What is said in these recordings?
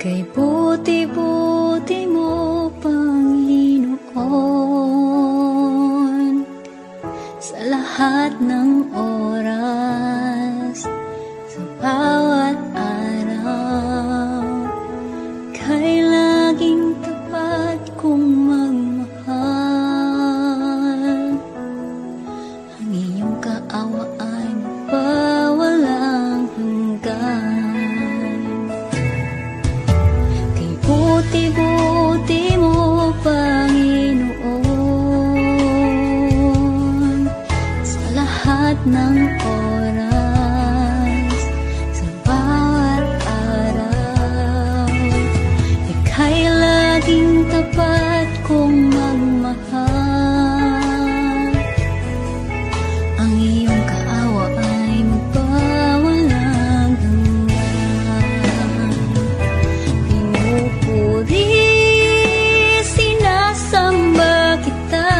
Kay buti-buti mo, Panginoon, sa lahat ng oras, sa bawat araw, kay laging tapat kong magmahal. Ang iyong kaawa ay magpawalang hanggan. Buti-buti mo, Panginoon, sa lahat ng oras, sa bawat araw, ika'y laging tapat kong magmahal. Ang iyong kaawa ay magpawalang hanggan. Pinupuri, sinasamba kita,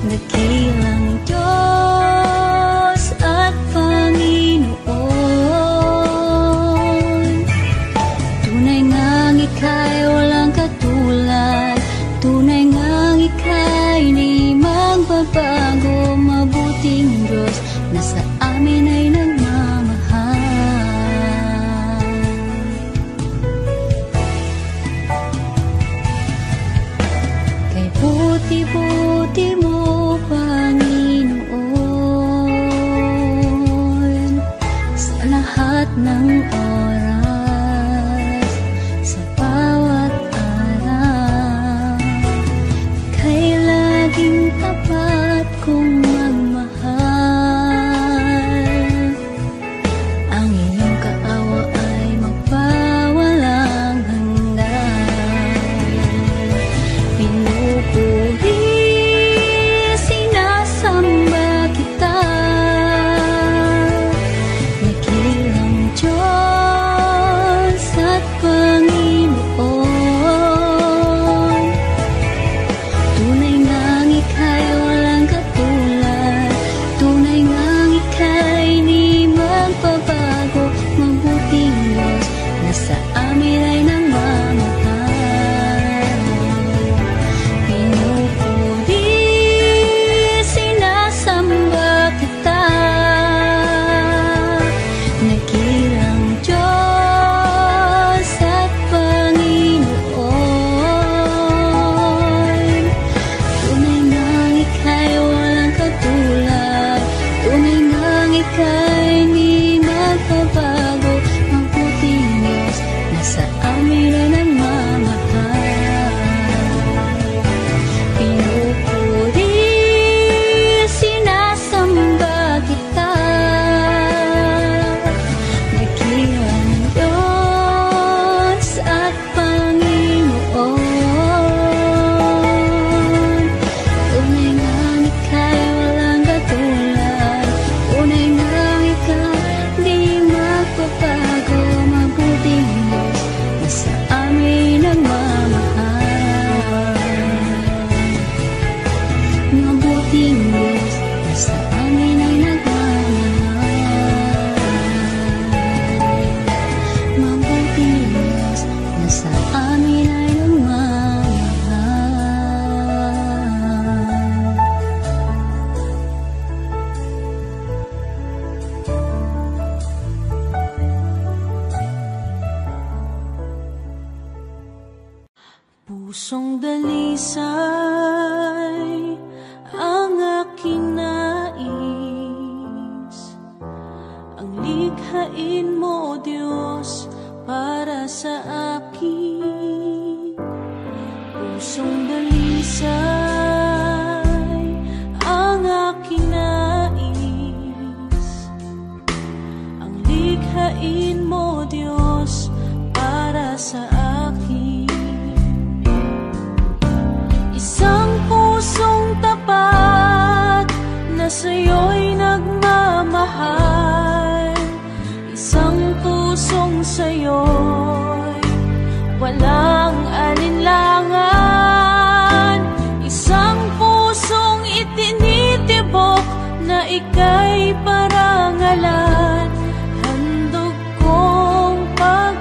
dakilang Diyos at Panginoon. Tunay ngang ika'y walang katulad, tunay ngang ika'y di magbabago. Mabuting Diyos na sa amin ay nagmamahal. Kay buti-buti mo, Panginoon, sa lahat ng oras, sa bawat araw, kay laging tapat kong magmahal. Ang iyong kaawa ay magpawalang hanggan. Pinupuri, sinasamba kita, dakilang Diyos at Panginoon. Tunay ngang ika'y walang katulad, tunay ngang ika'y di magbabago. Mabuting Diyos na sa amin ay nagmamahal. Pinupuri, sinasamba kita, dakilang Diyos at Panginoon. Tunay ngang ika'y walang katulad, tunay ngang ika'y di magbabago. Mabuting Diyos na sa amin ay nagmamahal. Pinupuri, sinasamba kita, dakilang Diyos at Panginoon. Tunay ngang ika'y walang katulad, tunay ngang ika'y di magbabago. Mabuting Diyos na sa amin nagmamahal. Mabuting Diyos na sa amin ay nagmamahal. Mabuting Diyos na sa amin ay nagmamahal. Pusong dalisay ang aking nais, ang likhain mo, O Diyos, para sa akin. Pusong dalisay ang aking nais, ang likhain mo, O Diyos, para sa akin. Isang pusong tapat na sa'yo'y nagmamahal, isang pusong sa'yo'y walang alinlangan, isang pusong itinitibok na ika'y parangalan. Handog kong pag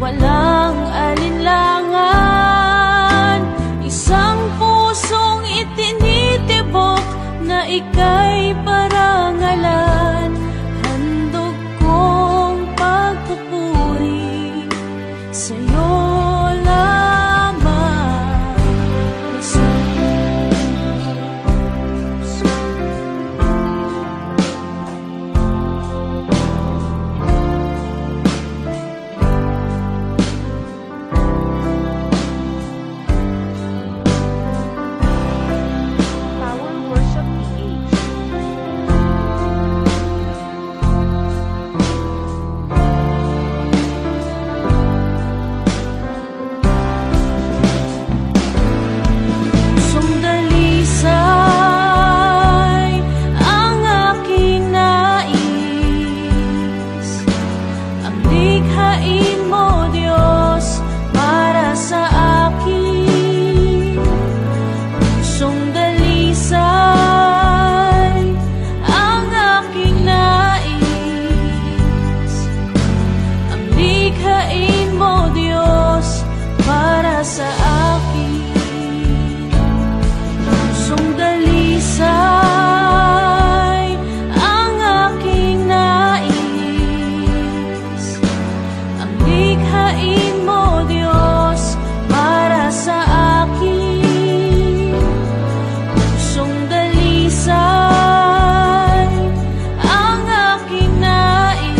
walang alinlangan. Isang pusong itinitibok na ika'y parangalan. Handog kong pagpupuri sa'yo lamang, Jesus. Power Worship PH. Pusong dalisay ang aking nais. Ang likhain mo, Diyos, para sa akin. Pusong dalisay ang aking nais. Ang likhain mo, Diyos, para sa akin. Pusong dalisay ang aking nais. Ang likhain mo, Diyos, para sa akin. Pusong dalisay ang aking nais.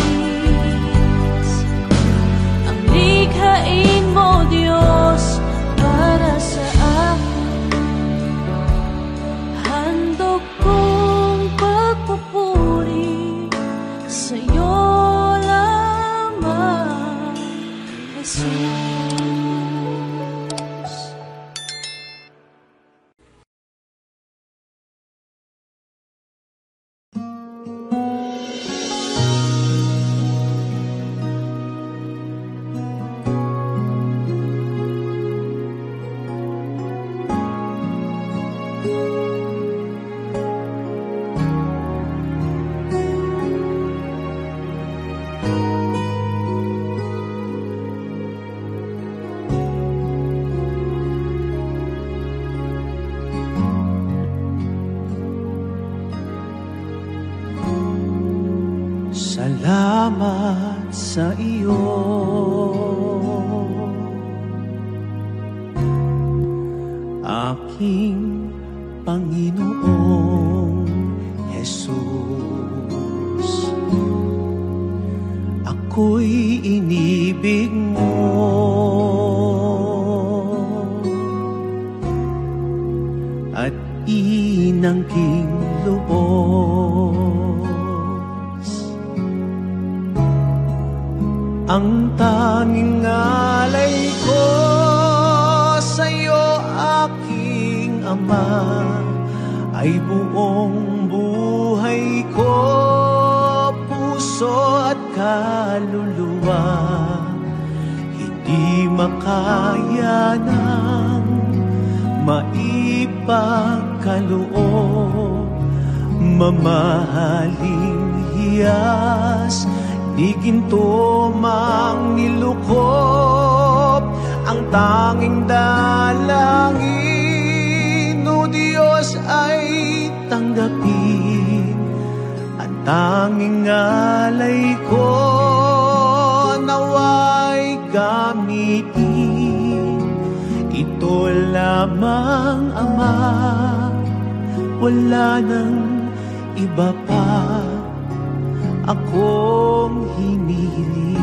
Ang likhain mo, Diyos, para sa akin. Handog kong pagpupuri sa'yo lamang, Jesus. Salamat sa iyo, aking Panginoong Jesus. Ako'y inibig mo at inangking lubos. Ang tanging alay ko sa'yo, aking Ama, ay buong buhay ko, puso at kaluluwa. Hindi makaya ng maipagkaloob, mamahaling hiyas, di ginto mang nilukop. Ang tanging dalangin, o Diyos, ay tanggapin. Ang tanging alay ko, naway gamitin. Ito lamang, Ama, wala nang iba pa akong hinihiling.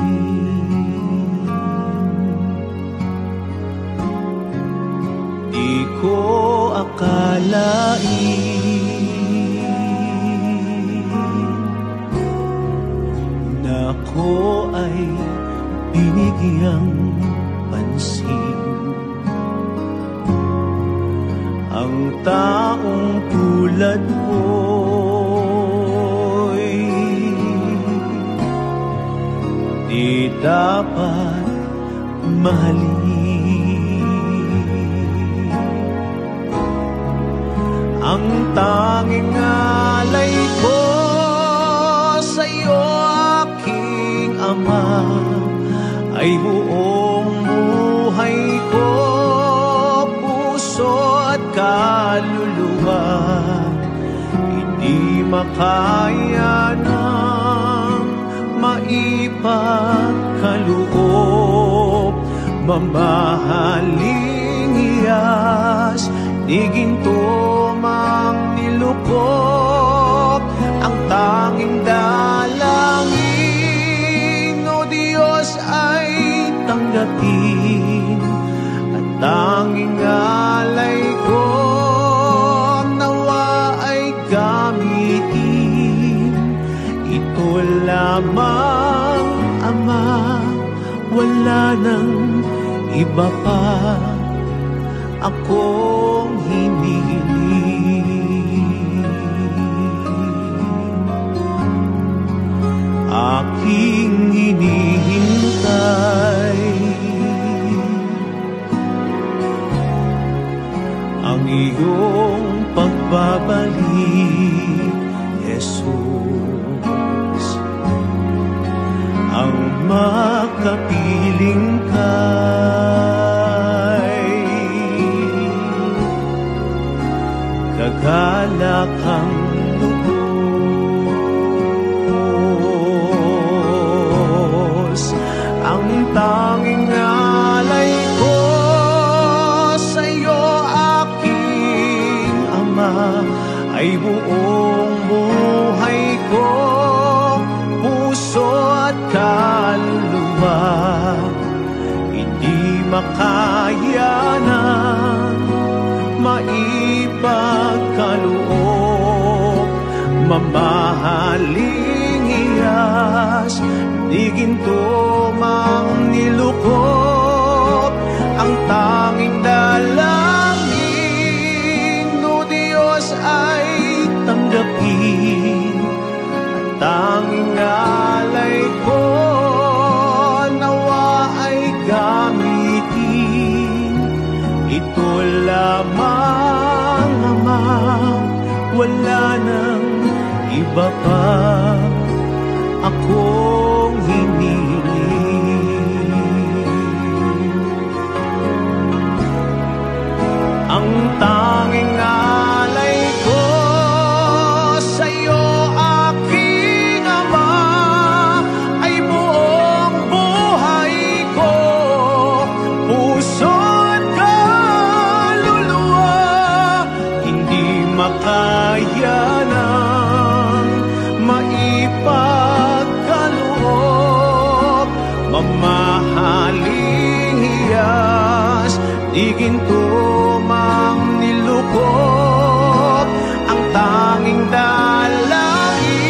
Di ko akalain na ako ay binigyang pansin. Ang taong tulad ko'y di dapat mahalin. Ang tanging alay ko sa'yo, aking Ama, ay buong buhay ko, puso at kaluluwa, hindi makaya ng maipagkaloob. Mamahaling hiyas, di ginto mang nilukop, ang tanging dalangin, o Diyos, ay tanggapin. At tanging alay ko, nawa ay gamitin. Ito lamang, Ama, wala nang iba pa akong hinihiling. Aking hinihintay ang iyong pagbabalik, Jesus, ang makapiling kay kagalakang lubos. Ang tanging alay ko sa iyo, aking Ama, ay buong buhay ko, puso at kaluluwa, hindi makaya na maipagkaloob. Mamahaling hiyas, di ginto mang nilukop, ang tanging dalangin, o Diyos, ay tanggapin. At tanging alay ko, nawa ay gamitin. Ito lamang, Ama, wala nang iba pa akong hinihiling. Ang tanging alay ko sa iyo, aking Ama, ay buong buhay ko, puso at kaluluwa, hindi makaya ng maipagkaloob. Mamahaling hiyas, di ginto mang nilukop, ang tanging dalangin,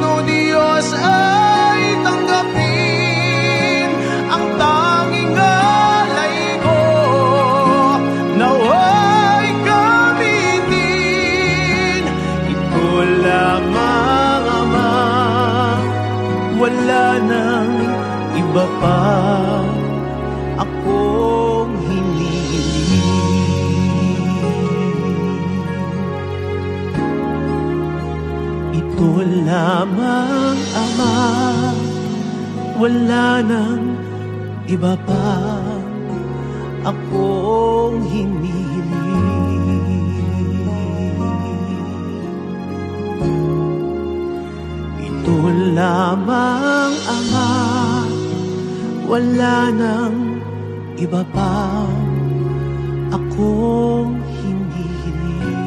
o Diyos, ay tanggapin. Ang tanging alay ko, nawa'y gamitin. Ito lamang, Ama, wala nang iba pa akong hinihiling. Ito lamang, Ama, wala nang iba pa akong hinihiling. Ito lamang, Ama, wala nang iba pa akong hinihiling.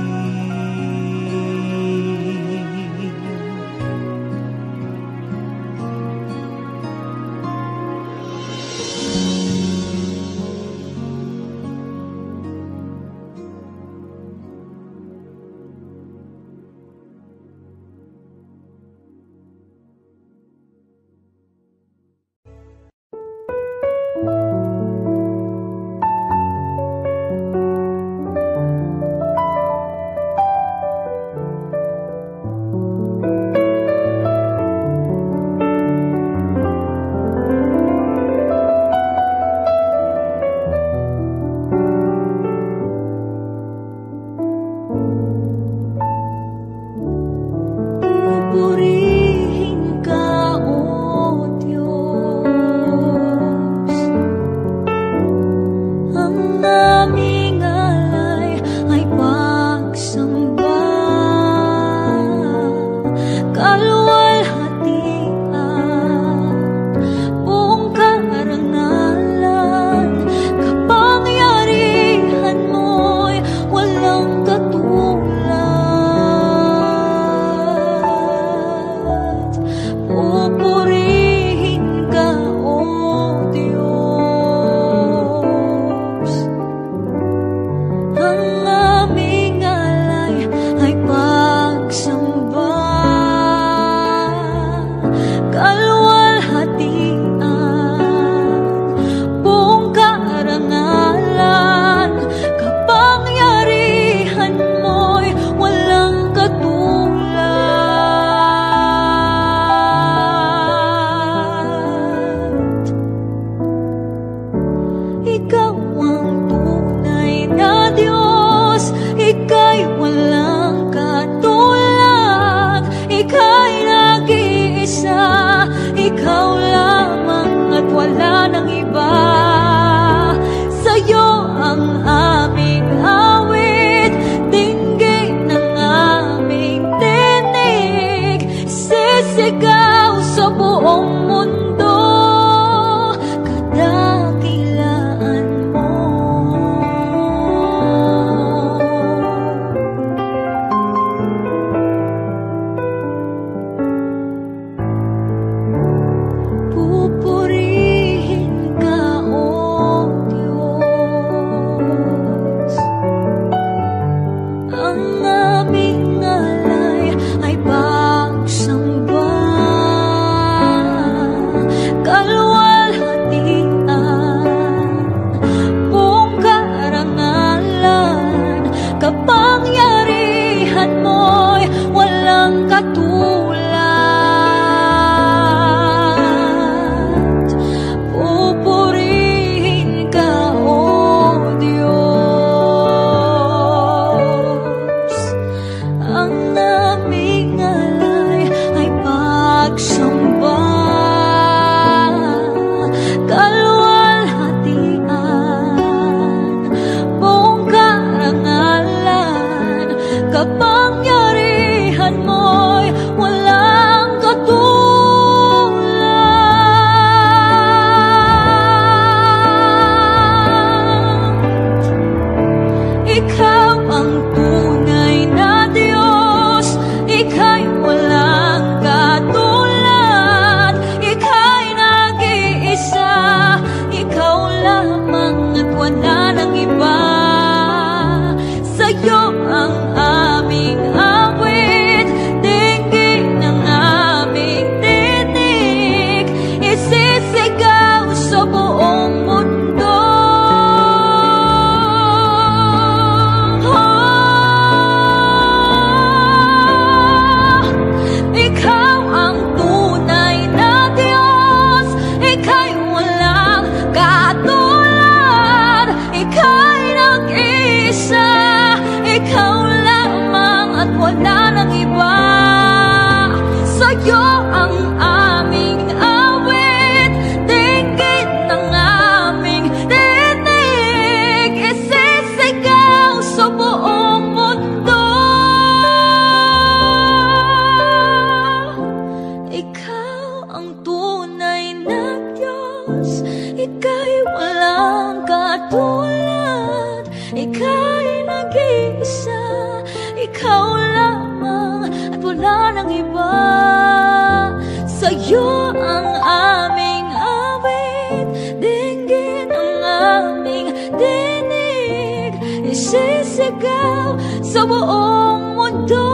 sa'yo ang aming awit, dinggin ang aming dinig, isisigaw sa buong mundo,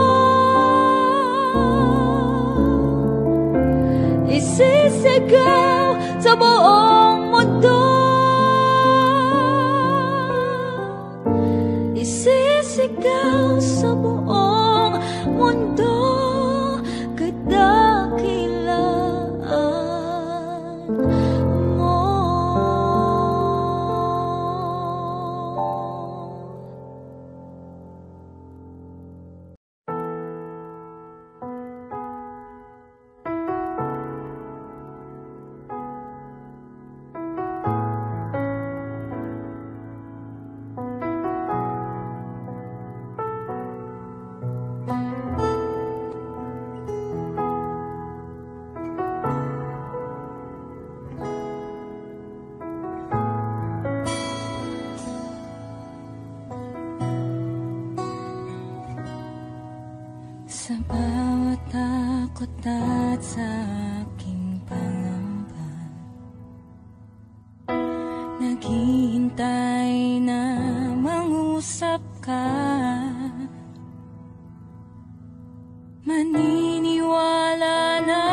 isisigaw sa buong mundo, isisigaw sa buong mundo, kadakilaan mo. Sa bawat takot at sa aking pangamba, naghihintay na mangusap ka, maniniwala na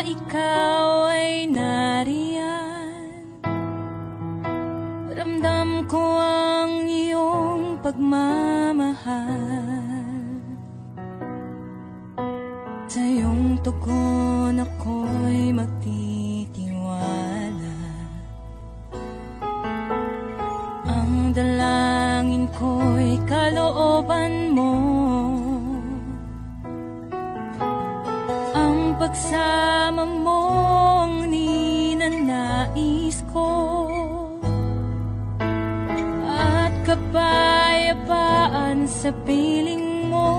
ikaw ay nariyan. Ramdam ko ang iyong pagmamahal, sa iyong tugon ako'y magtitiwala. Ang dalangin ko'y kalooban mo, ang pagsama mo ang ninanais ko, at kapayapaan sa piling mo.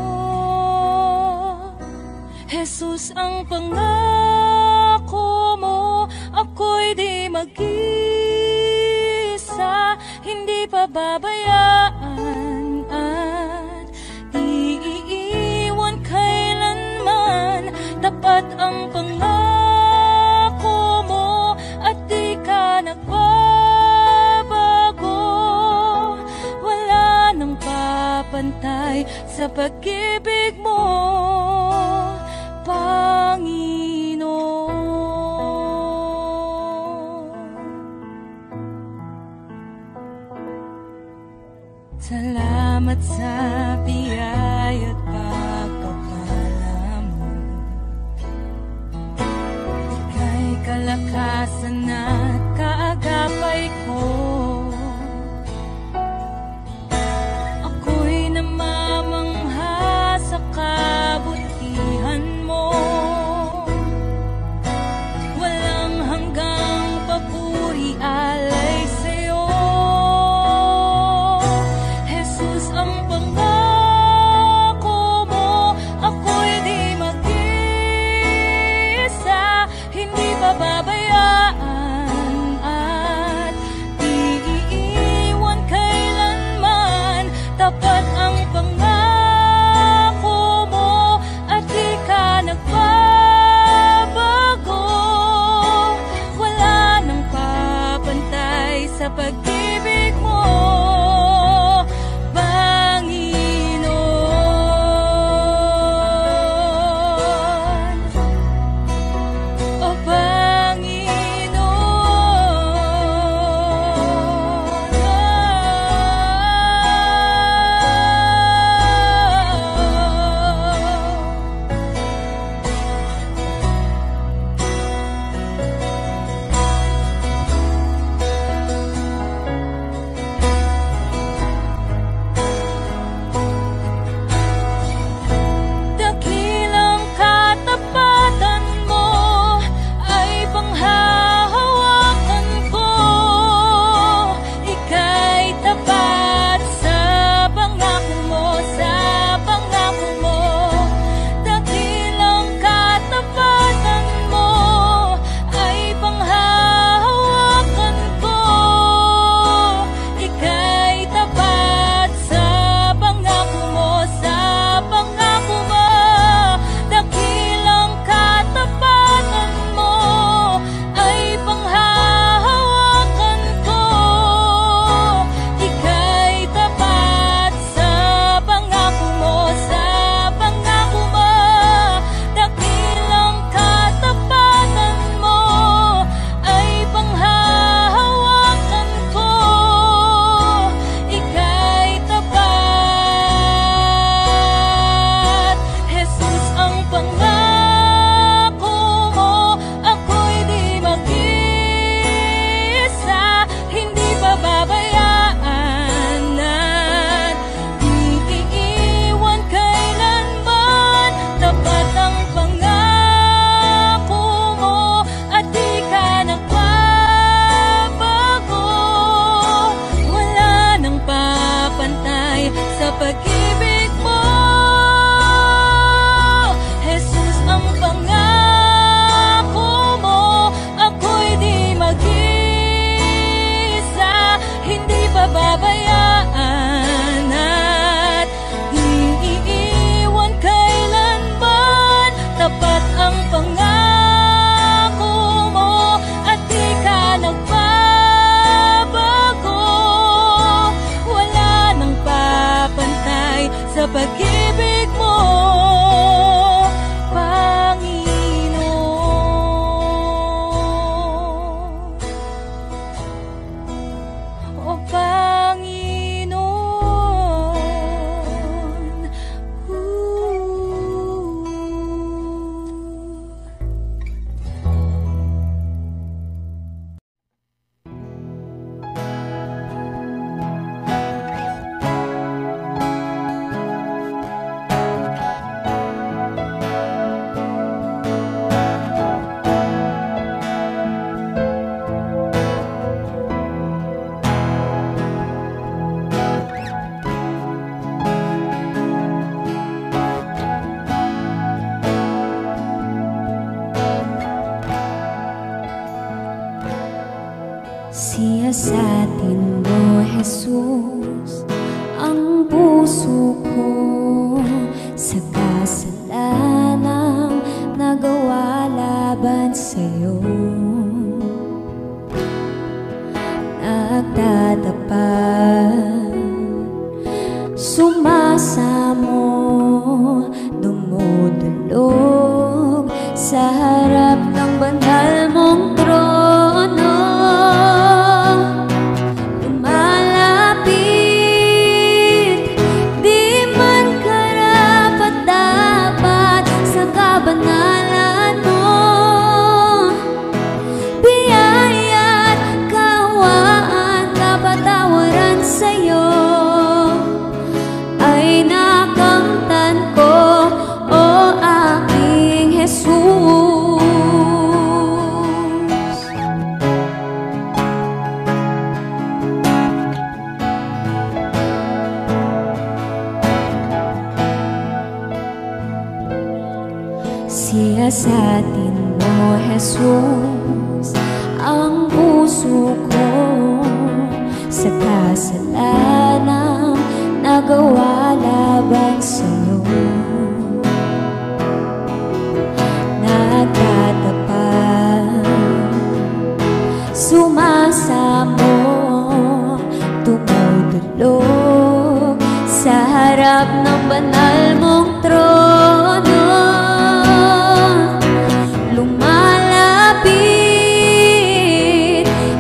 Jesus, ang pangako mo, ako'y di mag-isa, hindi pababayaan at di iiwan kailanman. Tapat ang pangako mo at di ka nagbabago, wala nang papantay sa pag-ibig mo, Panginoon. Salamat sa biyaya at pagpapala mo, ika'y kalakasan at kaagapay ko. Ako'y namamangha sa kabutihan mo, walang hanggang papuri alay sa'yo. Jesus, ang pangako mo, ako'y di mag-isa, hindi pababayaan at di iiwan kailanman. Tapat ang pangako mo at di ka nagbabago, wala nang papantay sa pag-ibig mo, Panginoon. O Panginoon. Siyasatin mo, Jesus, ang puso ko sa kasalanang nagawa laban sa'yo. Nagtatapat, sumasamo, dumudulog sa harap ng banal mong trono. Lumalapit, di man karapat-dapat sa kabanalan mo. Biyaya't kawaan, kapatawaran sa'yo ay nakamtan ko, o aking Jesus. Siyasatin mo, Jesus, ang puso ko sa kasalanang nagawa laban sa'yo. Nagtatapat, sumasamo, tumutulog sa harap ng banal mong trono. Lumalapit,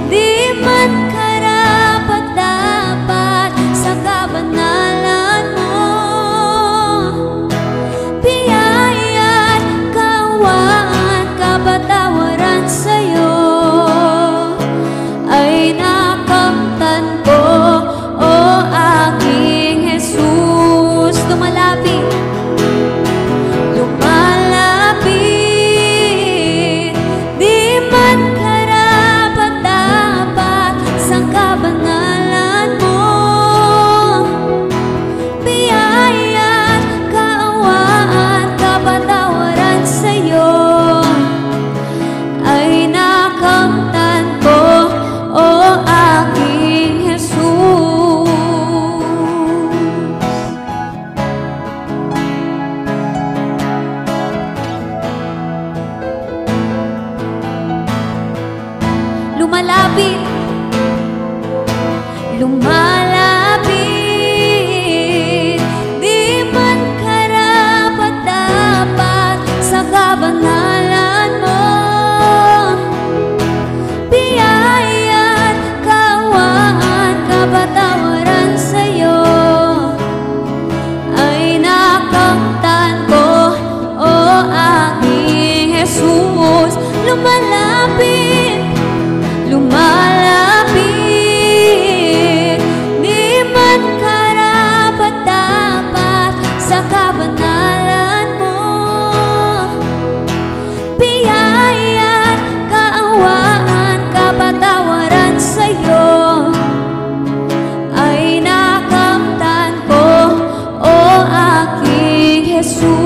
di man karapat-dapat sa kabanalan mo. Biyaya't kawaan, kapatawaran sa'yo ay nakamtan ko, o aking Jesus. Lumalapit, lumalapit, di man karapat-dapat sa kabanalan mo. Biyaya't kaawaan, kapatawaran sa'yo ay nakamtan ko, o aking Jesus. Lumalapit, lumalapit, di man karapat-dapat sa kabanalan mo. Biyaya't kaawaan, kapatawaran sa'yo ay nakamtan ko, o aking Jesus. Lumalapit, lumalapit, di man karapat-dapat sa kabanalan mo. Biyaya't kaawaan, kapatawaran sa'yo ay nakamtan ko, o aking Jesus.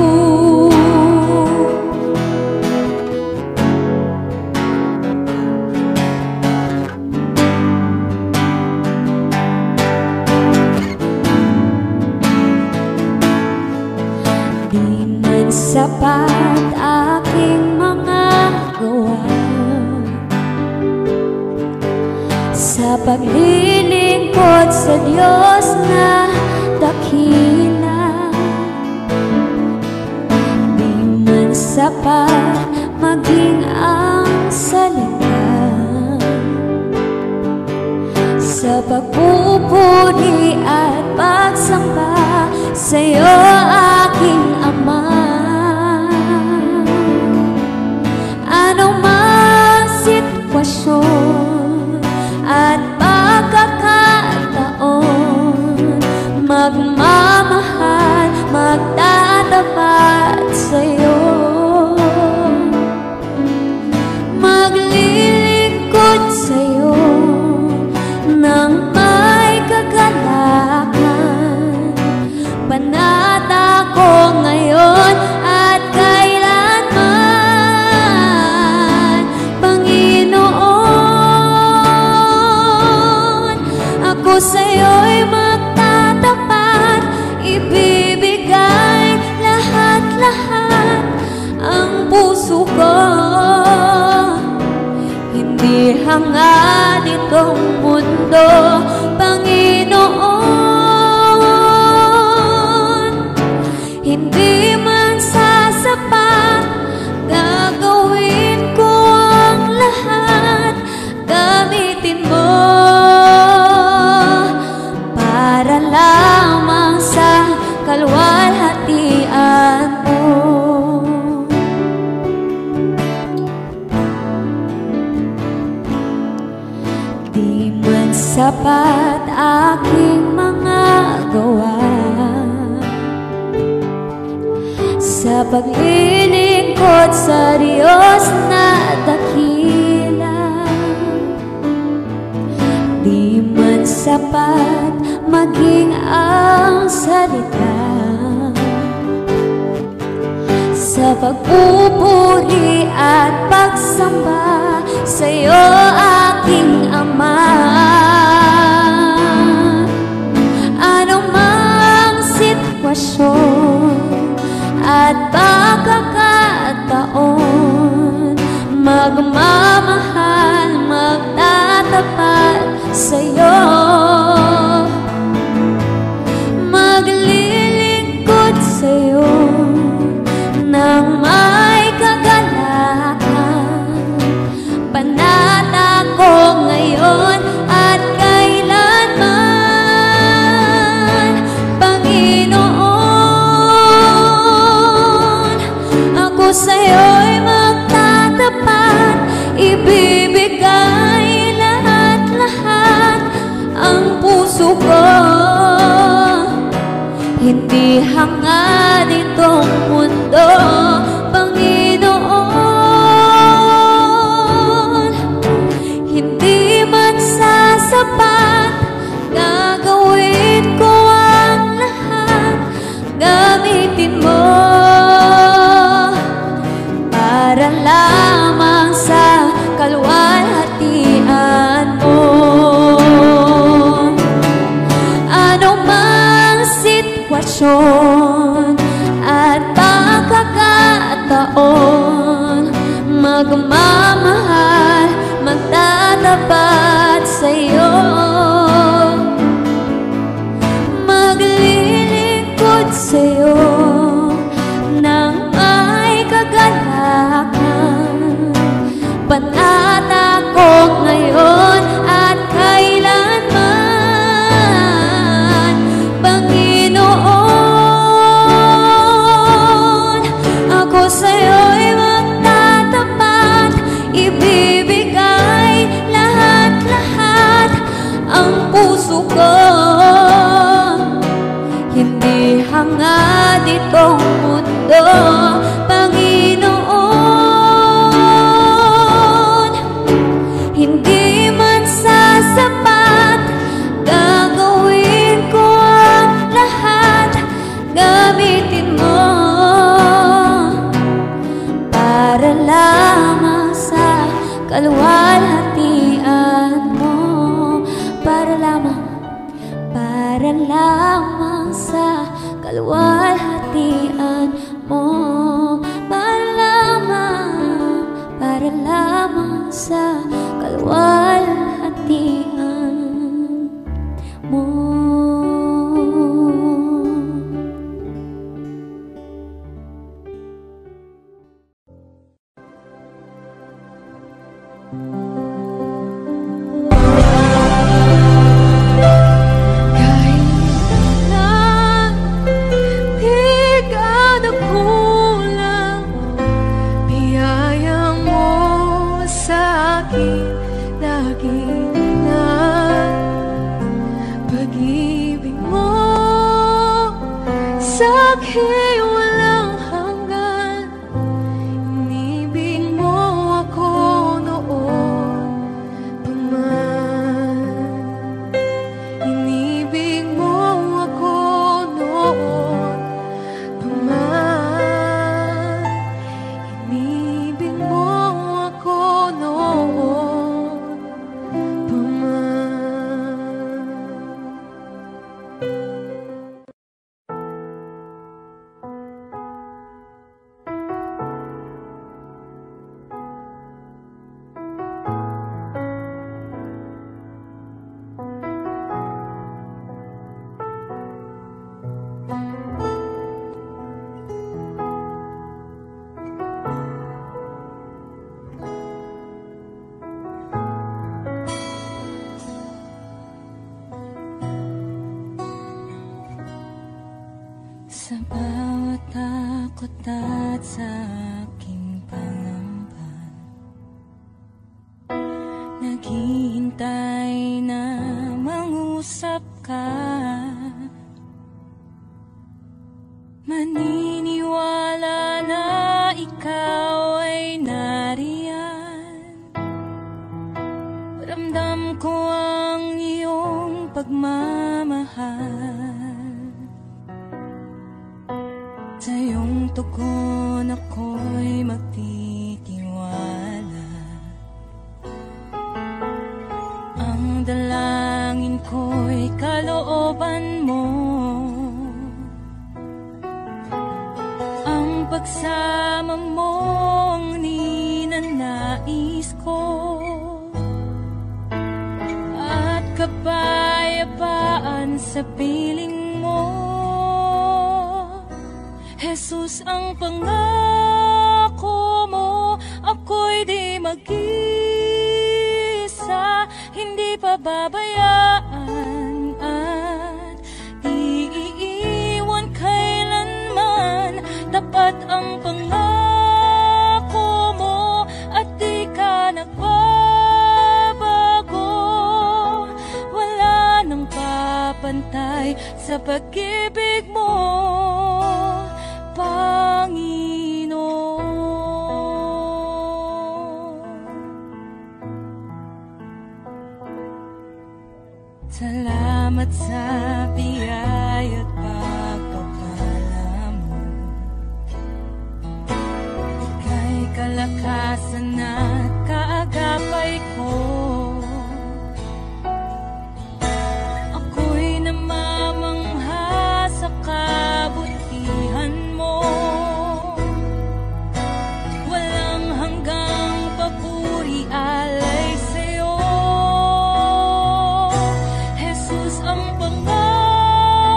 Di man sapat aking mga gawa sa paglilingkod sa Diyos na dakila. Di man sapat maging ang salita sa pagpupuri at pagsamba sa'yo, aking Ama. Anong mang sitwasyon at pagkakataon, magmamahal, magtatapat sa'yo, maglilingkod sa'yo nang may kagalakan. Panata ko ngayon at kailanman, Panginoon. Ako sa'yo'y magtatapat, ibibigay lahat-lahat ang puso ko. Hindi hangad itong mundo, Panginoon. Hindi man sasapat, gagawin ko ang lahat. Gamitin mo para lamang sa kalwalhatian mo. Di man sapat aking mga gawa sa paglilingkod sa Diyos na dakila. Di man sapat maging ang salita sa pagpupuri at pagsamba sa'yo, aking Ama. Anumang sitwasyon at pagkakataon, magmamahal, magtatapat sa'yo, maglilingkod sa'yo nang may kagalakan. Panata ko ngayon at kailanman, Panginoon. Ako sa'yo'y magtatapat, ibibigay lahat-lahat ang puso ko. Hindi hangad itong mundo, Panginoon. Hindi man sasapat, gagawin ko ang lahat. Gamitin mo para lamang sa kalwalhatian mo. Anumang sitwasyon at pagkakataon, magmamahal, magtatapat sa'yo, maglilingkod sa'yo nang may kagalakan. Panata ko ngayon at kailanman, Panginoon. Ako sa'yo'y magtatapat, ibibigay lahat-lahat ang puso ko. Hindi hangad itong mundo, Panginoon. Hindi man sasapat, gagawin ko ang lahat. Gamitin mo para lamang sa kalwalhatian mo. Para lamang sa kalwalhatian mo. Para lamang sa kalwalhatian mo. takot at sa aking pangamba, naghihintay na mangusap ka. Maniniwala na ikaw ay nariyan. Ramdam ko ang iyong pagmamahal. Sa iyong tugon ako'y magtitiwala. Ang dalangin ko'y kalooban mo. Ang pagsama mo ang ninanais ko. At kapayapaan sa piling mo. Jesus, ang pangako mo, ako'y di mag-isa, hindi pababayaan at iiwan kailanman. Tapat ang pangako mo at di ka nagbabago. Wala nang papantay sa pag-ibig mo, Panginoon. Salamat sa biyaya at pagpapala mo. Ika'y kalakasan at kaagapay ko. Ako'y namamangha sa kabutihan mo. Walang hanggang papuri alay sa'yo. Jesus, ang pangako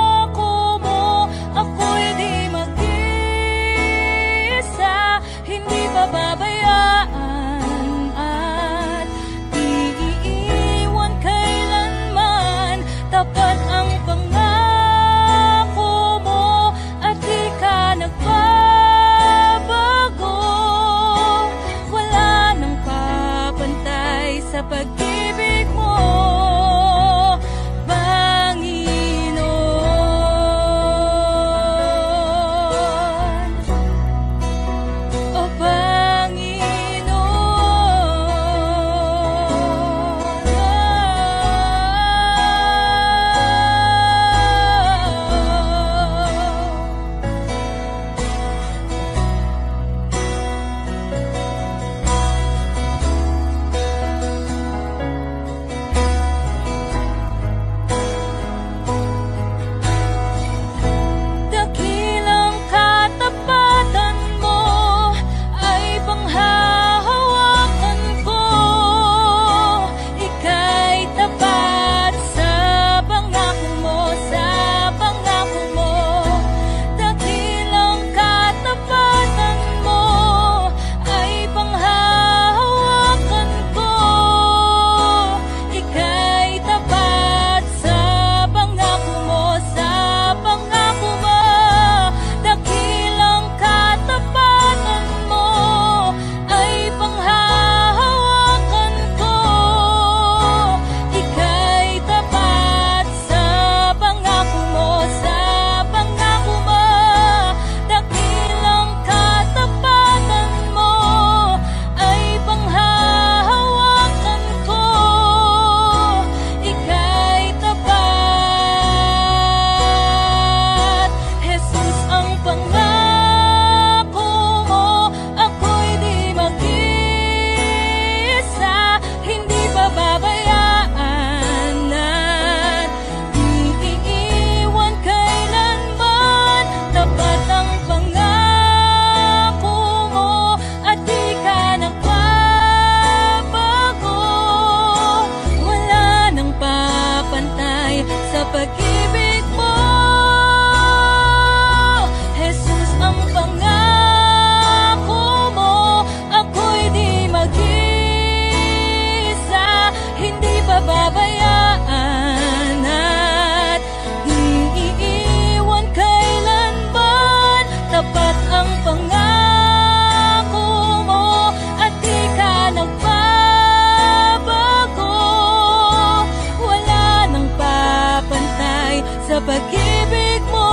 pag-ibig mo,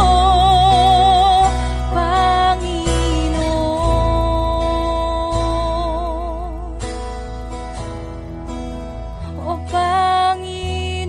Panginoon. O Panginoon.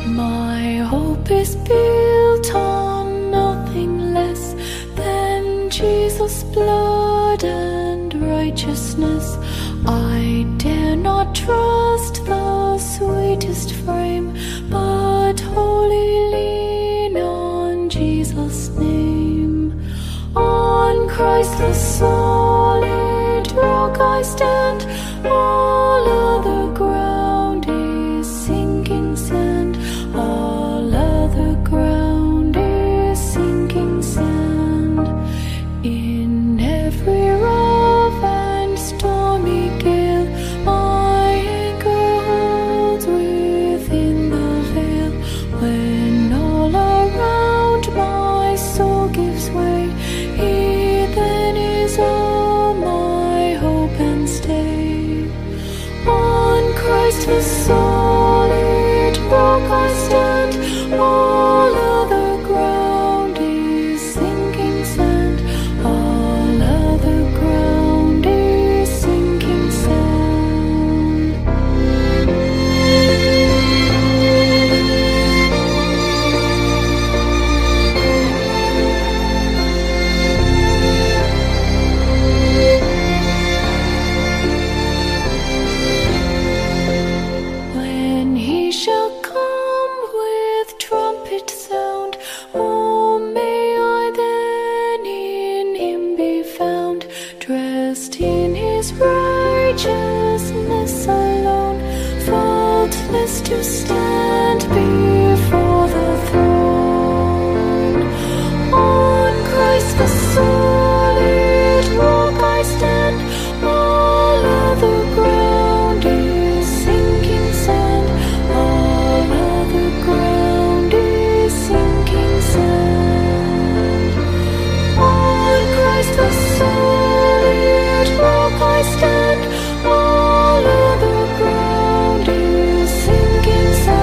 My hope is built on nothing less than Jesus' blood and righteousness. I dare not trust the sweetest frame, but wholly lean on Jesus' name. On Christ the solid rock I stand, all other ground is sinking sand. All other ground is sinking sand. In every rough and stormy gale, my anchor holds within the veil. When all around my soul gives way, He then is all my hope and stay. On Christ the solid rock I stand, all other ground is sinking sand. All other ground is sinking sand. When He shall come with trumpet sound, oh, may I then in Him be found, dressed in His righteousness alone, faultless to stand before the throne. On Christ the solid rock I stand, all other ground is sinking sand. All other ground is sinking sand. On Christ the solid rock I stand, all other ground is sinking sand.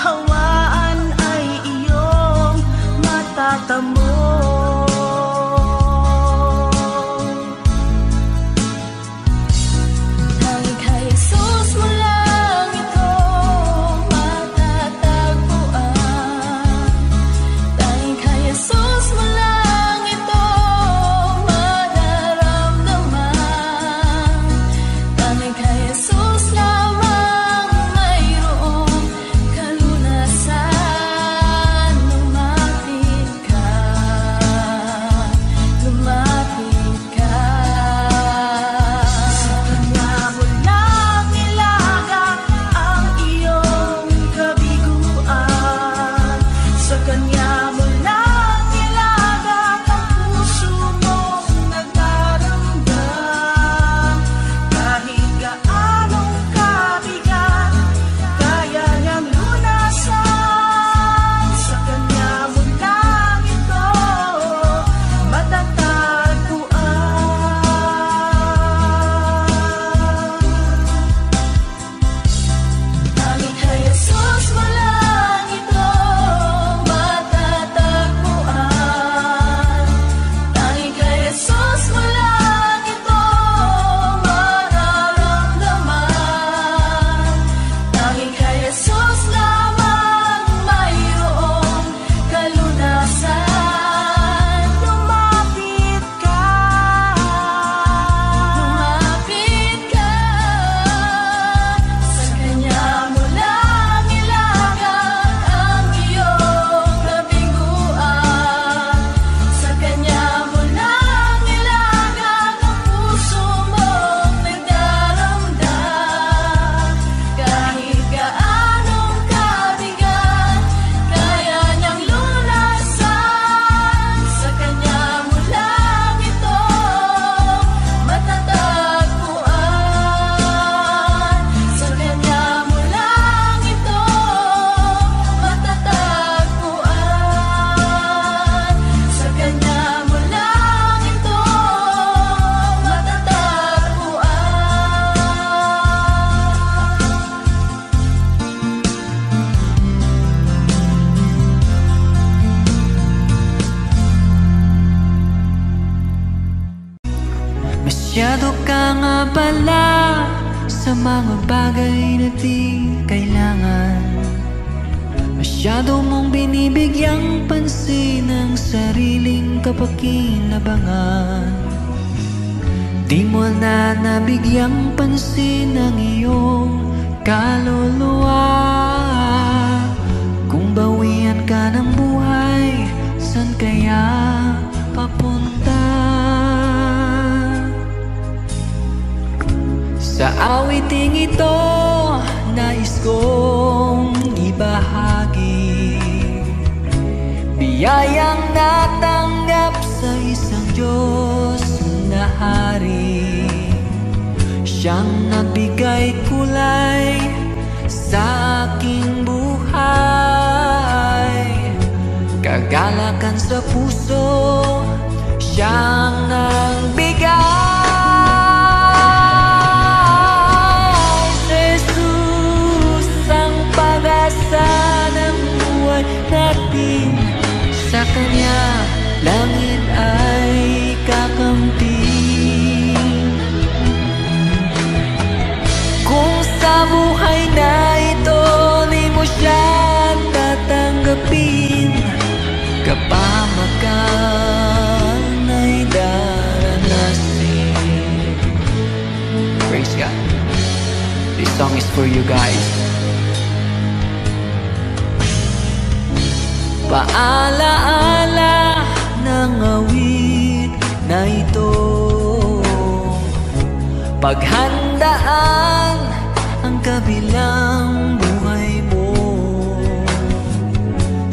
hawaan ay iyong matatamo. Tanging kay Jesus mo lang ito matatagpuan. Tanging kay Jesus mo lang ito mararamdaman. Tanging kay Jesus lamang mayroong kalunasan. Lumapit ka, lumapit ka. Sa Kanya mo lang ilaga ang iyong kabiguan. Sa Kanya mo lang ilaga ang puso mong nagdaramdam. Kahit gaanong kabigat, kaya niyang lunasan. Sa Kanya mo lang ito matatagpuan. Tanging kay Jesus mo lang ito matatagpuan. Tanging kay Jesus mo lang ito mararamdaman. Tanging kay Jesus lamang mayroong kalunasan. Lumapit ka, Lumapit ka. Sa Kanya mo lang ilaga ang iyong kabiguan. Sa Kanya mo lang ilaga ang puso mong nagdaramdam. Kahit gaanong kabigat, kaya niyang lunasan. Sa Kanya mo lang ito matatagpuan. Sa Kanya mo lang ito matatagpuan. Sa Kanya mo lang ito matatagpuan. Masyado ka nga pala sa mga bagay na di kailangan. Masyado mong binibigyang pansin ang sariling kapakinabangan. Di mo na nabigyang pansin ang iyong kaluluwa. Kung bawian ka ng buhay, san kaya papunta? Sa awiting ito, nais kong ibahagi biyayang natanggap sa isang Diyos na hari. Siyang nagbigay kulay sa aking buhay, kagalakan sa puso, siyang nagbigay. Jesus ang pag-asa ng buhay natin. Sa Kanya langit ay kakampi. Kung sa buhay na ito di mo siya tatanggapin, kapahamakan ay daranasin. Praise God. This song is for you guys. Paalaala ng awit na ito, paghandaan ang kabilang buhay mo.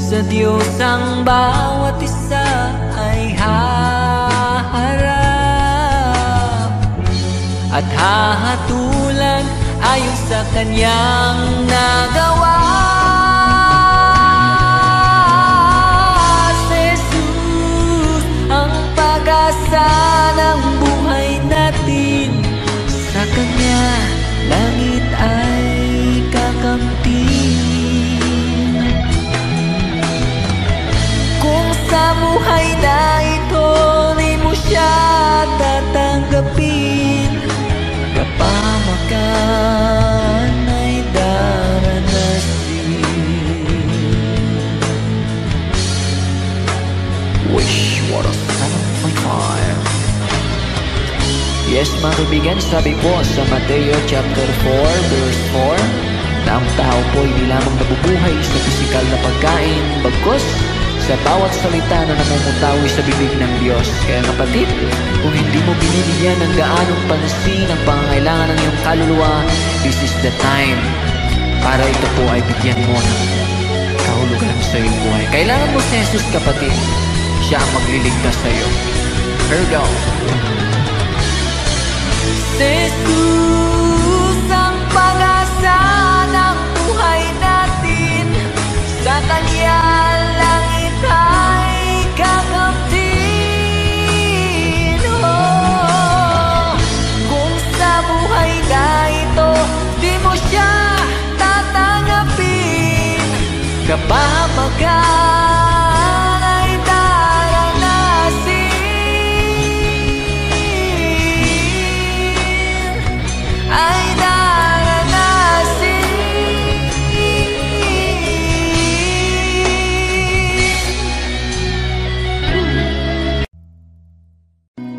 Sa Diyos ang bawat isa ay haharap at hahatulan ayon sa Kanyang nagawa. Si Jesus ang pag-asa ng buhay natin. Sa Kanya langit ay kakampi. Yes mga kaibigan, sabi po sa Mateo chapter 4 verse 4 na ang tao po hindi lamang nabubuhay sa pisikal na pagkain, bagkus sa bawat salita na namumutawi sa bibig ng Diyos. Kaya kapatid, kung hindi mo binibigyan ng gaanong pansin ang pangangailangan ng iyong kaluluwa, this is the time para ito po ay bigyan mo ng kahulugan sa iyong buhay. Kailangan mo si Jesus, kapatid. Siya ang magliligtas sa iyo. Here we go. Jesus ang pag-asa ng buhay natin. Sa Kanya langit ay kakamtin. Oh, kung sa buhay na ito di mo siya tatanggapin, kapahamagan ay daranasin. Ay daranasin.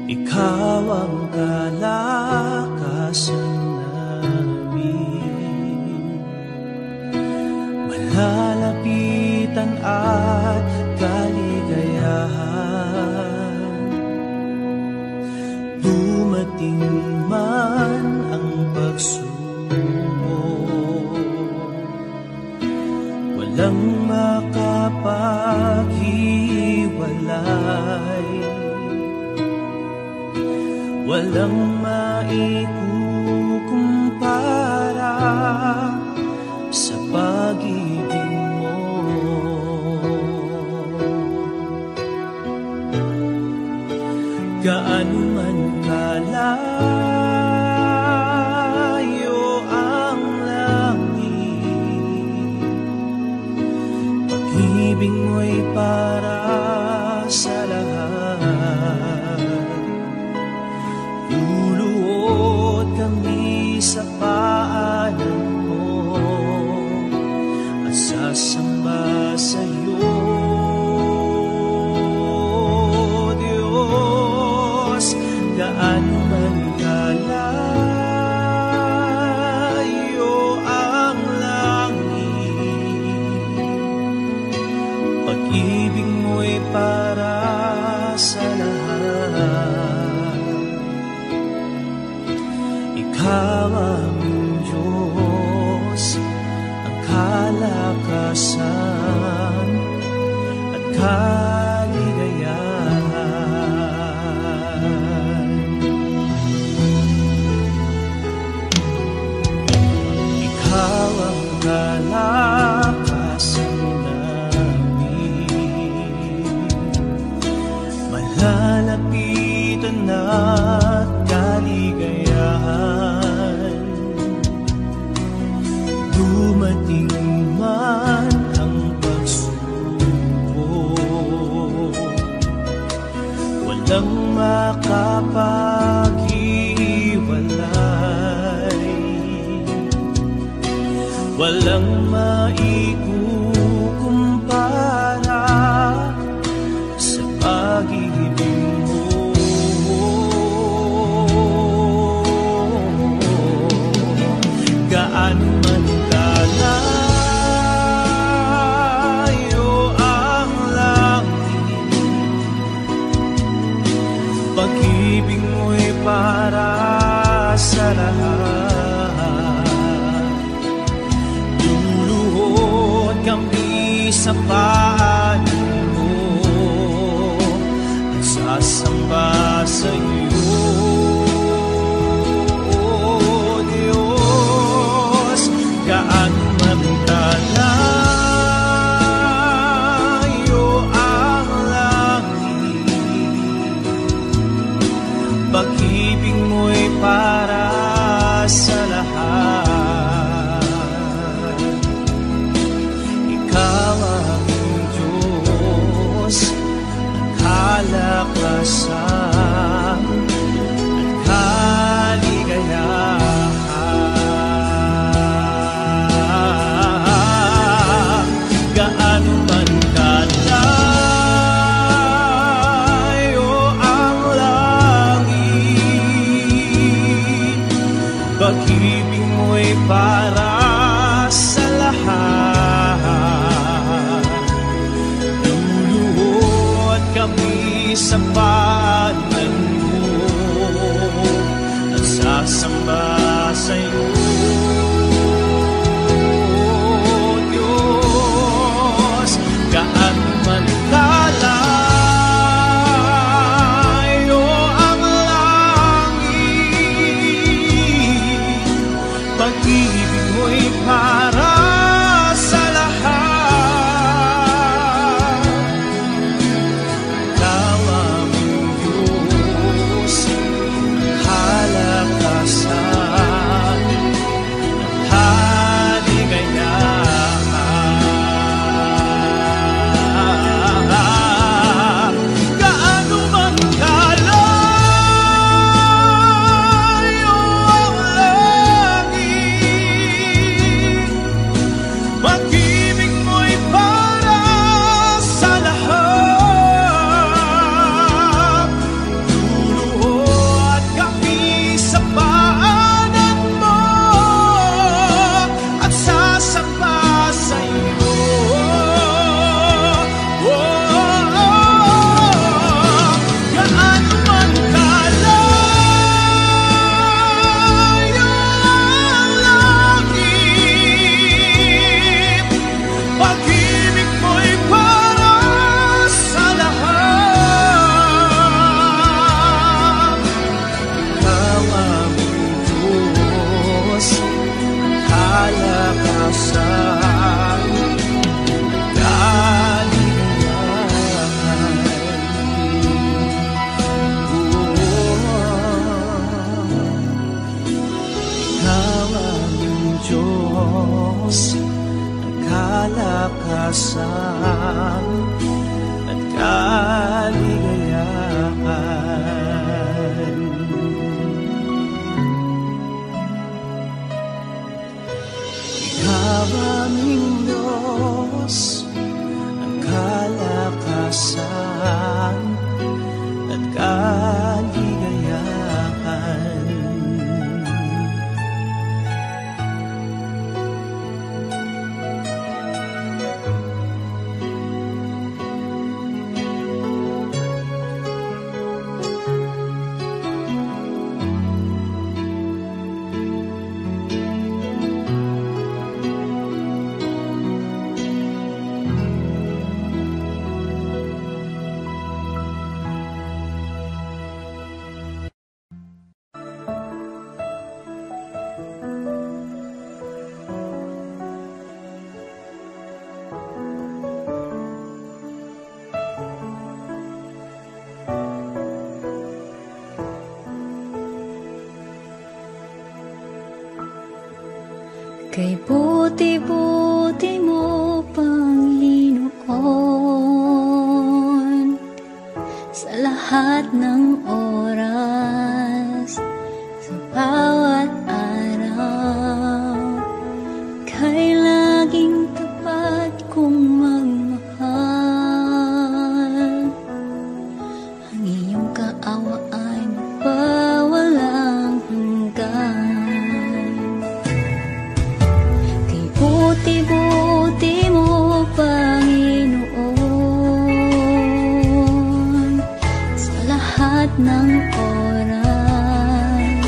Ikaw ang kalakasan namin, malalapitan at kaligayahan. Dumating man ang pagsubok, walang makapaghiwalay, walang maikukumpara sa pag-ibig mo. Gaano man kalayo ang langit, pag-ibig mo'y para sa lahat. Luluhod kami sa paanan mo at sasamba sa iyo, Diyos. Gaano man kalayo ang langit, pag-ibig mo'y para sa lahat. Ikaw aming Diyos, ang kalakasan at kaligayahan. Ikaw ang kalakasan namin, malalapitan at kaligayahan. Dumating man ang pagsubok, walang makapaghiwalay, walang maikukumpara sa pag-ibig mo. Gaano man kalayo ang langit, pag-ibig mo'y para sa lahat. Luluhod kami sa paanan mo at sasamba sa iyo, Diyos. Gaano man kalayo ang langit, pag-ibig mo'y para sa lahat. Ikaw ang Diyos, ang kalakasan at kaligayahan. Gaano man kalayo ang langit, Diyos ang kalakasan at kaligayahan. Kay buti-buti mo, Panginoon, sa lahat ng oras, sa bawat araw, kay laging tapat kong magmahal. Ang iyong kaawa ay magpawalang hanggan. Buti-buti mo, Panginoon, sa lahat ng oras,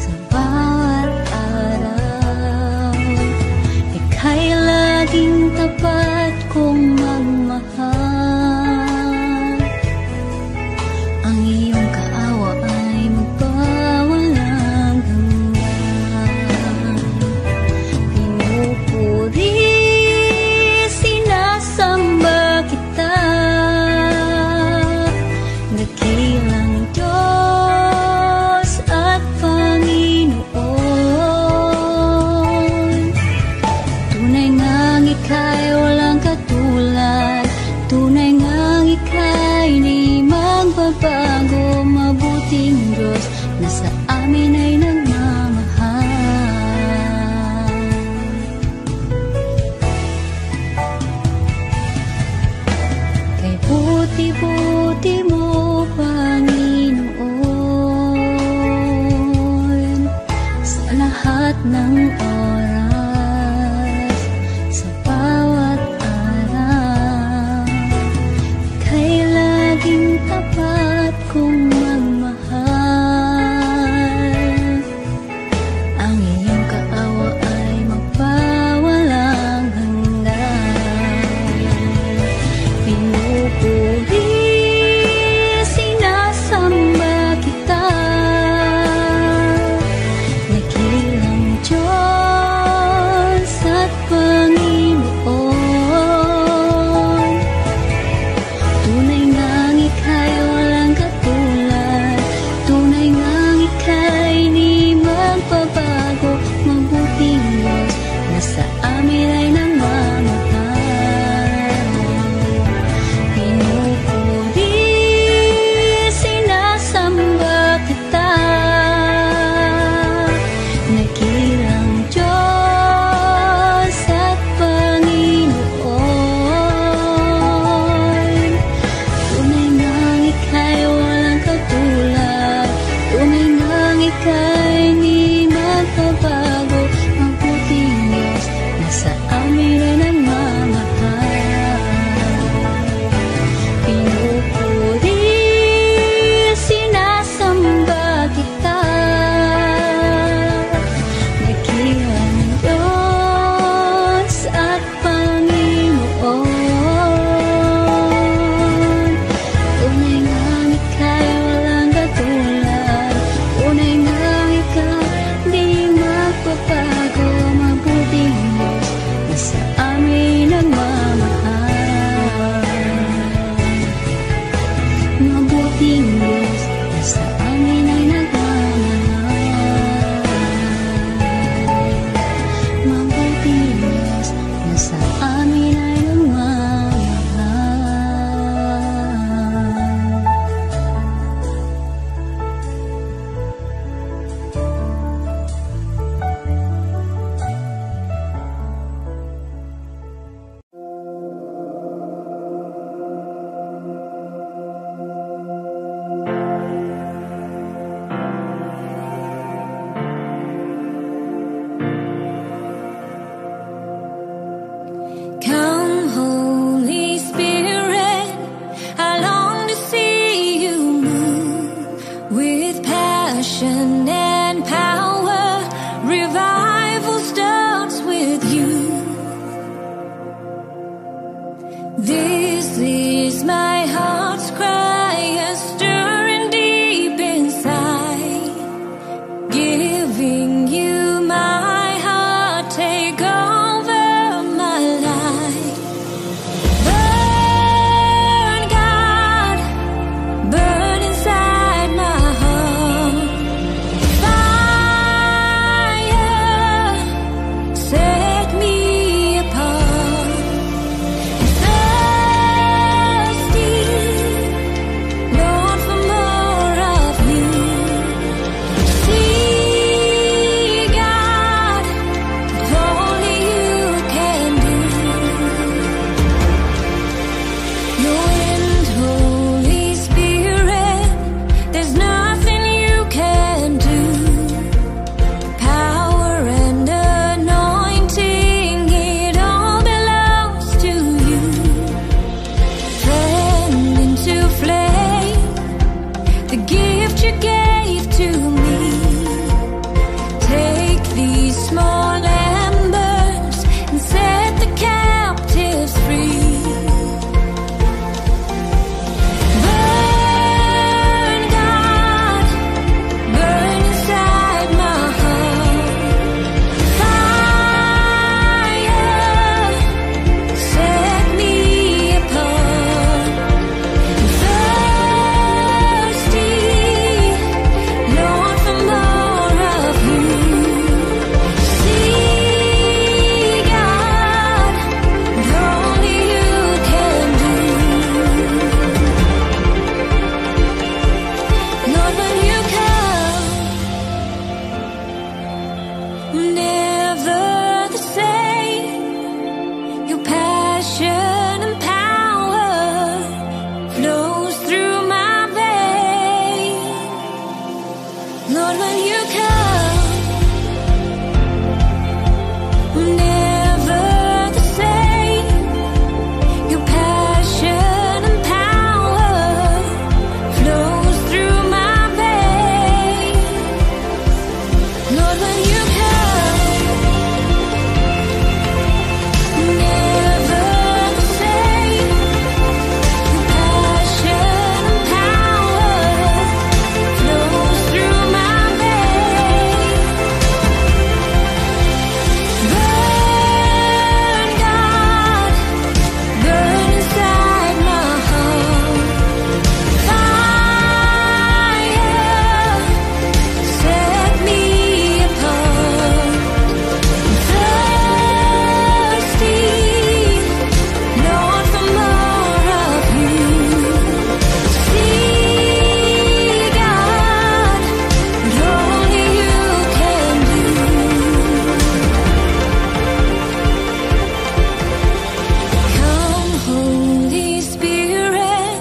sa bawat araw, ika'y laging tapat kong magmahal. Ang iyong kaawa ay magpawalang hanggan. Pinupuri, sinasamba kita, dakilang Diyos. with passion and power. Revival starts with you. This is my heart's cry, a stirring deep inside, giving you my heart, take over my life. Burn, God, burn inside my heart. Fire, set me apart. Thirsty, Lord, for more of you. See, God, what only you can do. Your wind, Holy Spirit, there's nothing you can do. Power and anointing, it all belongs to you. Fan into flame the gift you gave to me. Take these small embers and set the captives free. Burn, God, burn inside my heart. Fire, set me apart. Thirsty, Lord, for more of you. See, God, what only you can do. Lord, when you come, never the same. Your passion and power flows through my veins. Lord, when you come, never the same. Your passion and power flows through my veins. Lord, when you come, never the same. Your passion and power flows through my veins. Burn, God, burn inside my heart. Fire, set me apart. Thirsty, Lord, for more of you. See, God, what only you can do. Come, Holy Spirit,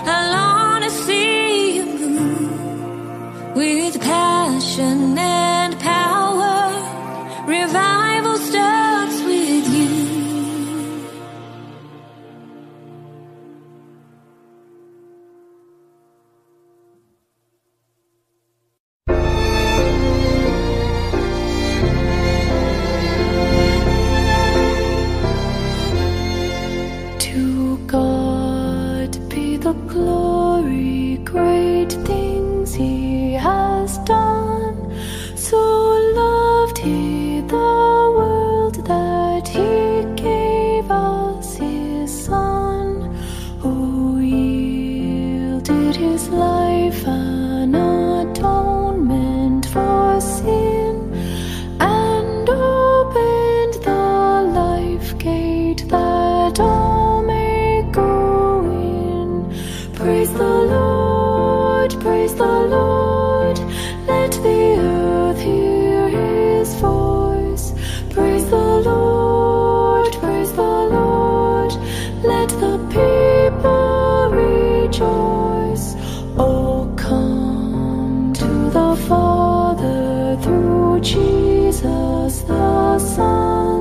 I long to see you move with passion and power. Revival starts with you. To God be the glory, great things He has done. So loved He the world that He gave us His Son, who yielded His life an atonement for sin, and opened the life gate that all may go in. Praise the Lord, praise the Lord. Let the earth hear His voice. Praise the Lord, praise the Lord. Let the people rejoice. Oh, come to the Father through Jesus the Son,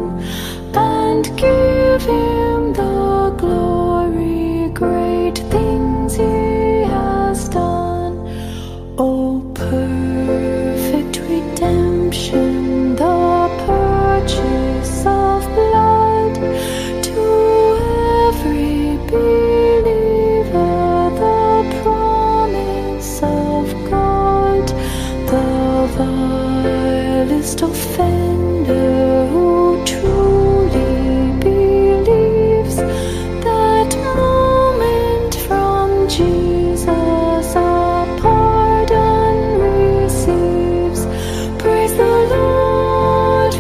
and give Him the glory, great things He has done. Oh, perfect redemption, the purchase of blood to every believer, the promise of God, the vilest offender who truly believes that moment from Jesus a pardon receives. Praise the Lord,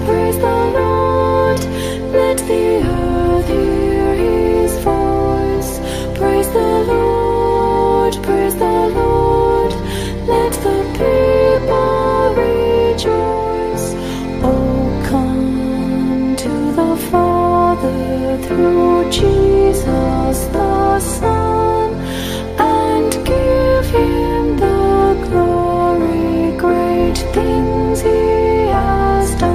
let the earth hear his voice. Praise the Lord, let the people rejoice. Oh, come to the Father through Jesus the Son, and give him the glory, great things he has done.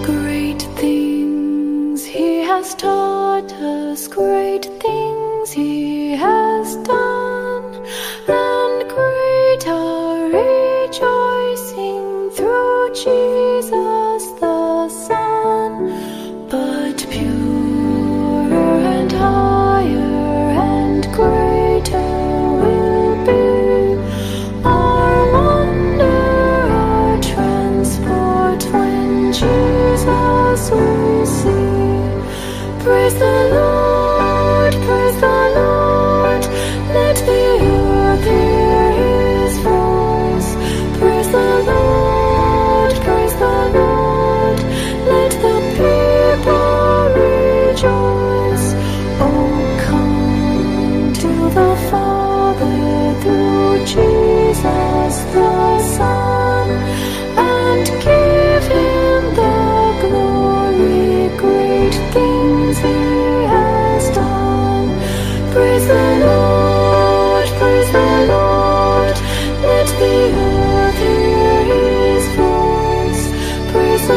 Great things he has taught us, great things he has done, and great our rejoicing through Jesus the Son. But purer and higher and greater will be our wonder, our transport when Jesus we see. Praise the Lord, let the earth hear his voice. Praise the Lord, let the people rejoice. Oh, come to the Father through Jesus the Son, and give him the glory, great things he has done. Praise the Lord, let the earth hear his voice. Praise the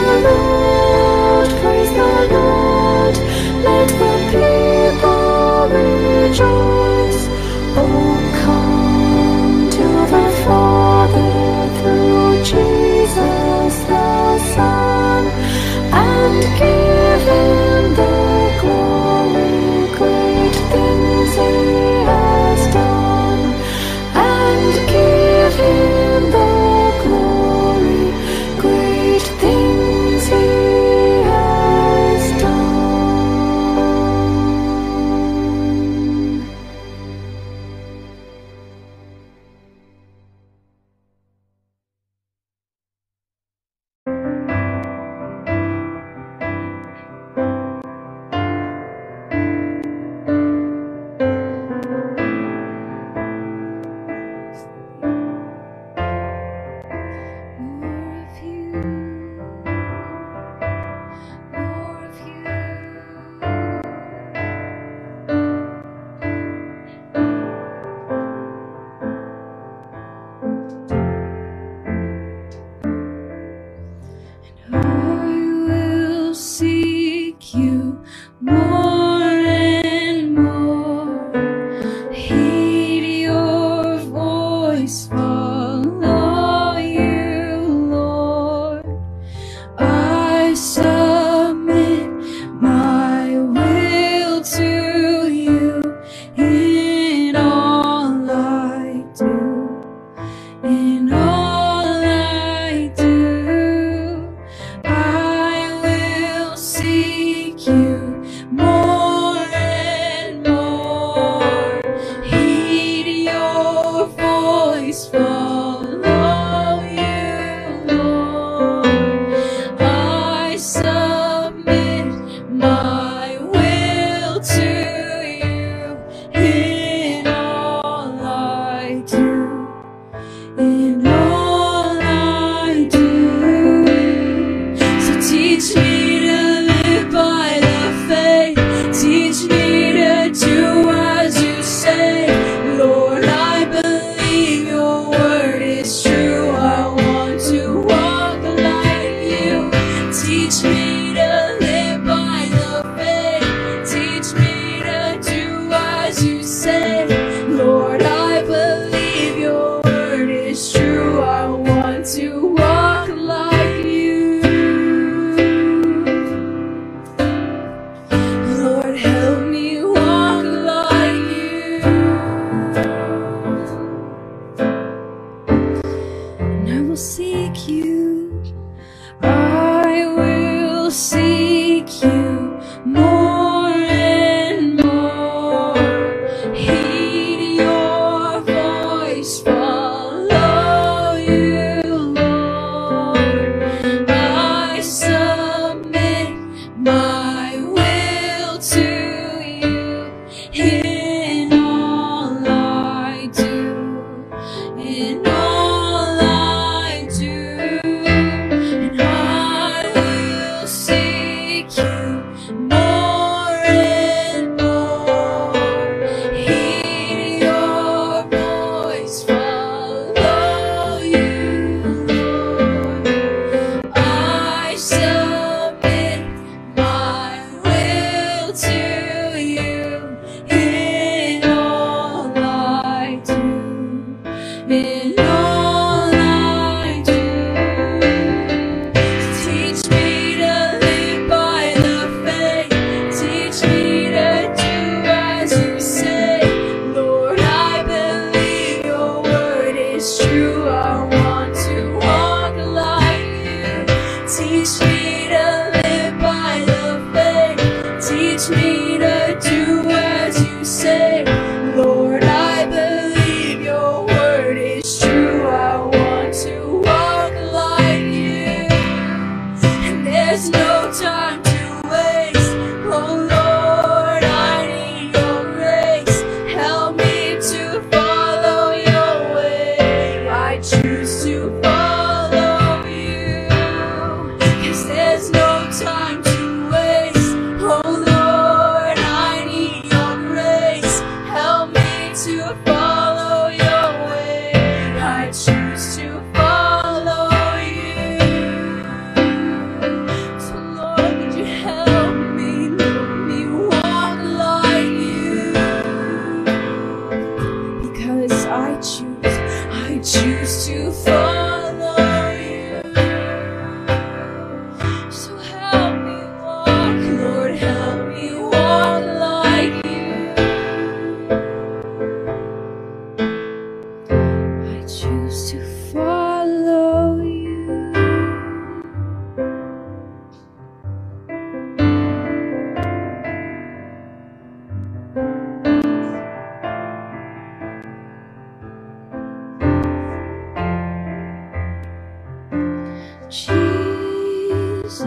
Lord, let the people rejoice. Oh, come to the Father through Jesus the Son, and give him the glory, great things he has done, and give him the glory, great things he has done. to follow your way. I choose to follow you. So Lord, would you help me walk like you? Because I choose to follow you. So help me walk, Lord, help me walk like you. I choose to follow you. Jesus,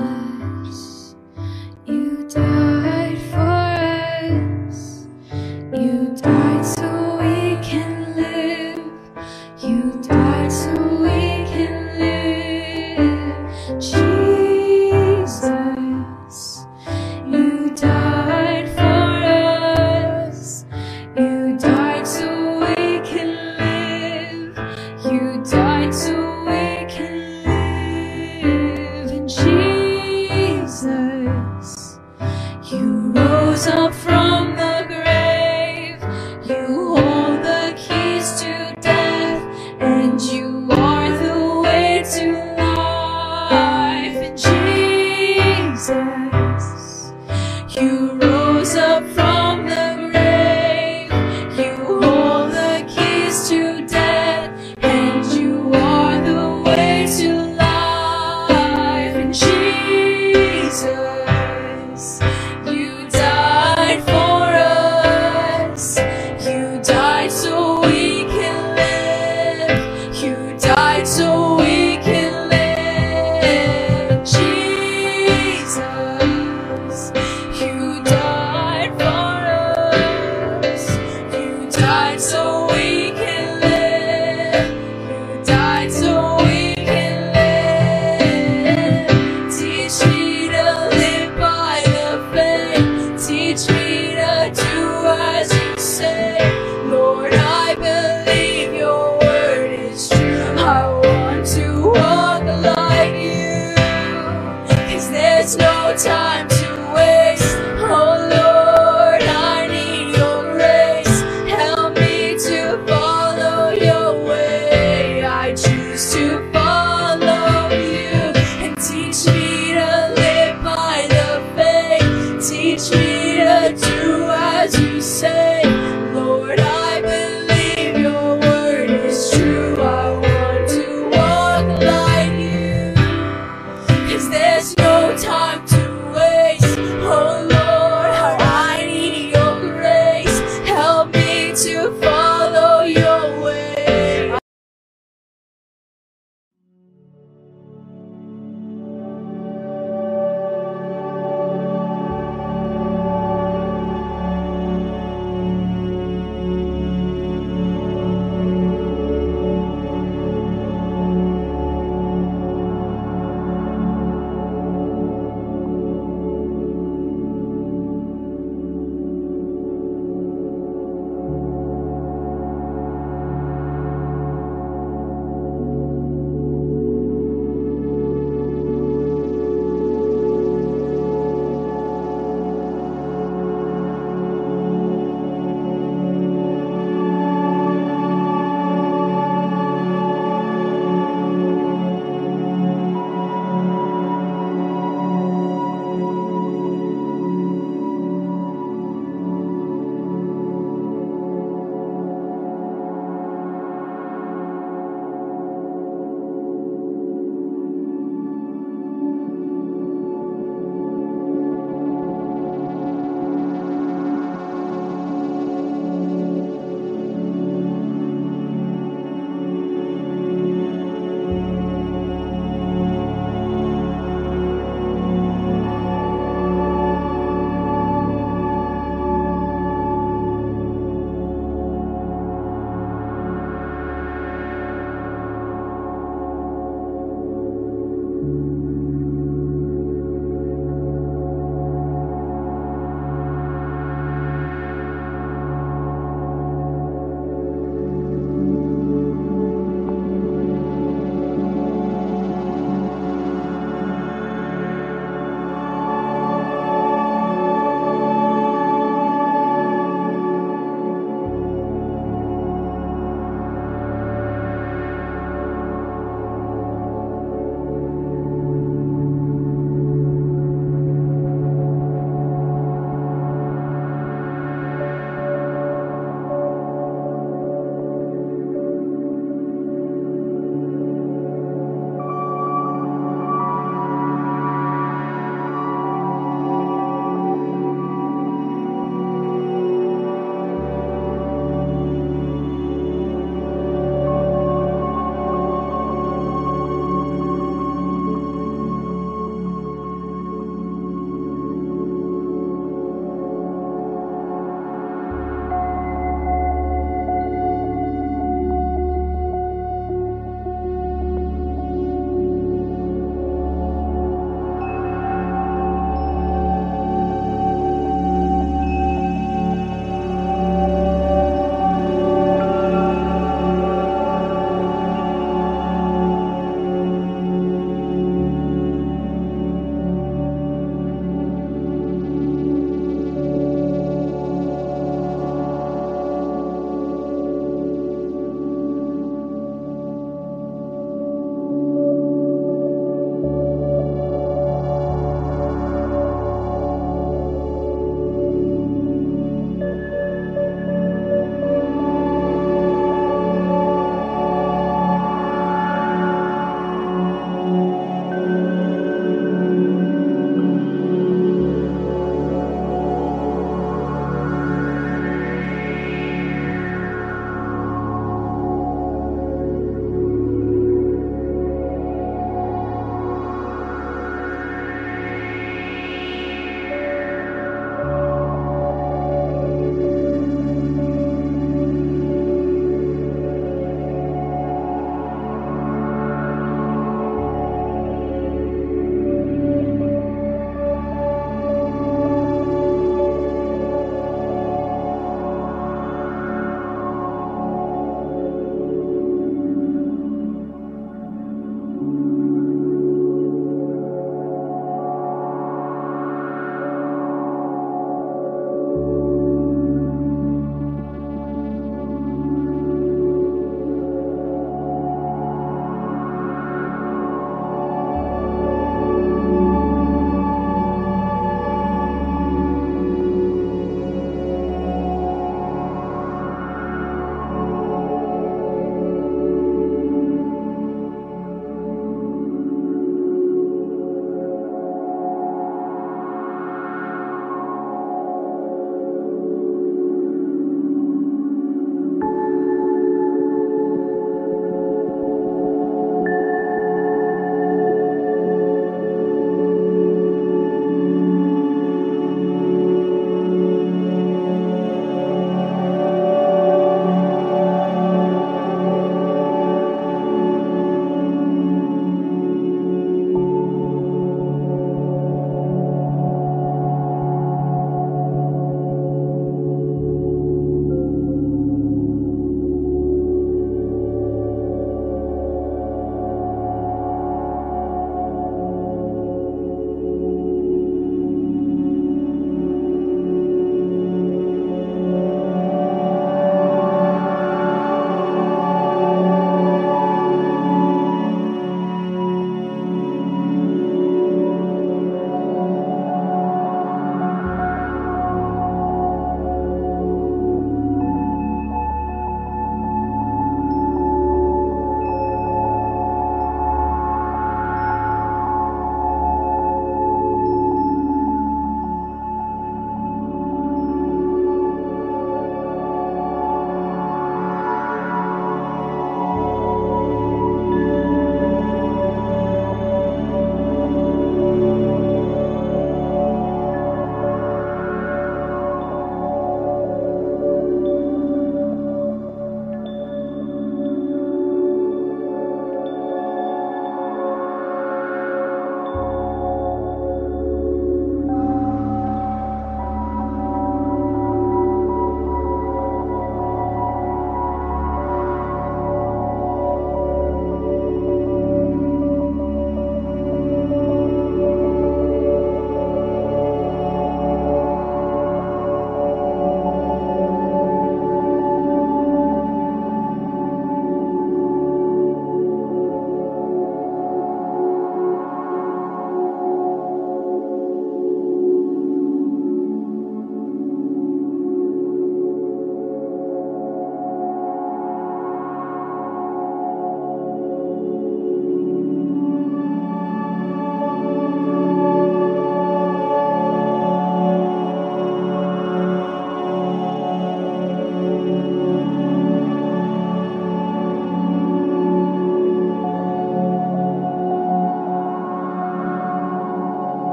you died for us. You died so we can live. You died so we can live. Jesus, you died for us. You died so we can live. You died so we can live. And Jesus, you rose up from the grave.